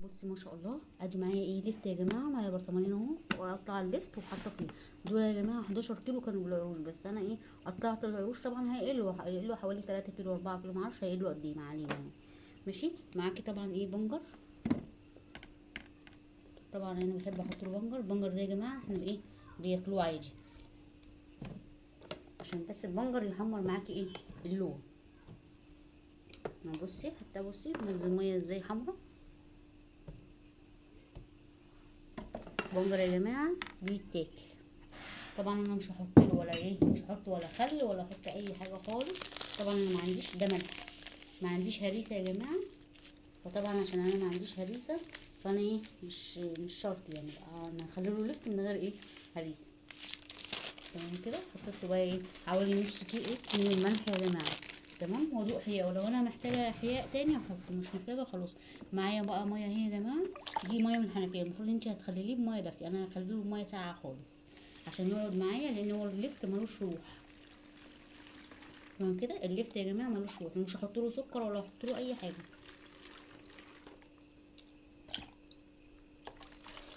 بصي ما شاء الله، ادي معايا ايه لفت يا جماعه، معايا برطمانين اهو، واقطع اللفت وحاطه فيه. دول يا جماعه 11 كيلو كانوا بالعروش، بس انا ايه قطعت العروش. طبعا هيقلوا حوالي 3 كيلو 4 كيلو، معرفش هيقلوا قد ايه، ما علينا يعني. ماشي. معاكي طبعا ايه بنجر. طبعا انا بحب احط له بنجر. البنجر ده يا جماعه احنا ايه بياكلوه عادي، عشان بس البنجر يحمر معاكي ايه اللون. بصي حتى بصي منزل ميه ازاي حمرا. بنجر يا جماعه بيتاكل. طبعا انا مش هحط له ولا ايه، مش هحط ولا خل ولا احط اي حاجه خالص. طبعا انا ما عنديش ده ملح، ما عنديش هريسه يا جماعه. فطبعا عشان انا ما عنديش هريسه، فانا ايه مش شرط يعني انا هخلي له لفت من غير ايه هريسه. تمام كده. حطيت له بقى ايه حوالي نص كيس من الملح يا جماعه. تمام. وذوق احياء، ولو انا محتاجه احياء تاني هحط، مش محتاجه خلاص. معايا بقى ميه اهي يا جماعه، دي ميه من الحنفيه. المفروض انت هتخليه بميه دافيه، انا هخليه بميه ساقعه خالص عشان يقعد معايا، لان هو اللفت ملوش روح. تمام كده. اللفت يا جماعه ملوش روح، مش هحط له سكر ولا هحط له اي حاجه،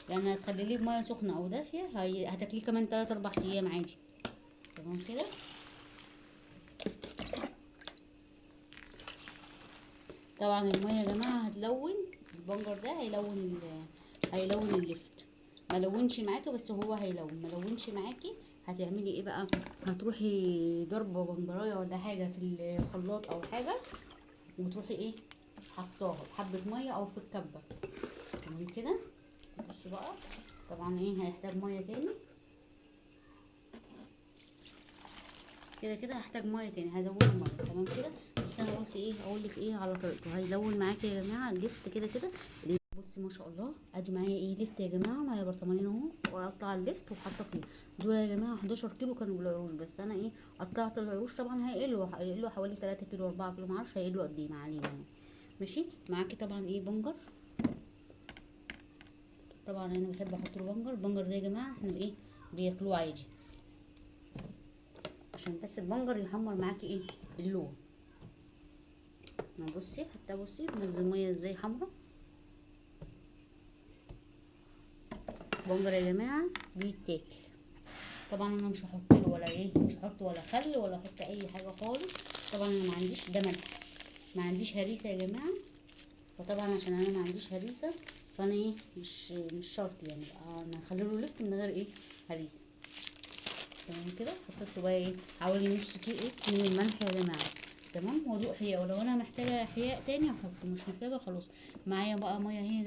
يعني هتخليه بميه سخنه او دافيه هتاكليه كمان 3 4 ايام عادي. تمام كده. طبعا الميه يا جماعه هتلون البنجر ده، هيلون اللفت. ما لونش معاكي، بس هو هيلون. ما لونش معاكي هتعملي ايه بقى؟ هتروحي ضربه بنجرايه ولا حاجه في الخلاط او حاجه، وتروحي ايه حطاها بحبه ميه او في الكبه. تمام كده. بصوا بقى، طبعا ايه هيحتاج ميه تاني. كده كده هحتاج ميه تاني، هزود الميه. تمام كده. بس انا قلت ايه اقول لك ايه على طريقته. هيلون معاكي يا جماعه اللفت كده كده. بصي ما شاء الله، ادي معايا ايه لفت يا جماعه، معايا برطمانين اهو، واقطع اللفت وحاطه فيه. دول يا جماعه 11 كيلو كانوا بالعروش، بس انا ايه قطعت العروش. طبعا هيقلوا حوالي 3 كيلو 4 كيلو، معرفش هيقلوا قد ايه، ما علينا يعني. ماشي. معاكي طبعا ايه بنجر. طبعا انا بحب احط له بنجر. البنجر ده يا جماعه احنا ايه بياكلوه عادي، عشان بس البنجر يحمر معاكي ايه اللون. بصي حتى بصي منزل ميه ازاي حمرا. بنجر يا جماعه بيتاكل. طبعا انا مش هحط له ولا ايه، مش هحط ولا خل ولا احط اي حاجه خالص. طبعا انا ما عنديش ده ملح، ما عنديش هريسه يا جماعه. فطبعا عشان انا ما عنديش هريسه، فانا ايه مش شرط يعني انا هخلي له لفت من غير ايه هريسه. تمام كده. حطيت له بقى ايه حوالي نص كيس من الملح يا جماعه. تمام. وذوق احياء، ولو انا محتاجه احياء تاني هحط، مش محتاجه خلاص. معايا بقى ميه اهي.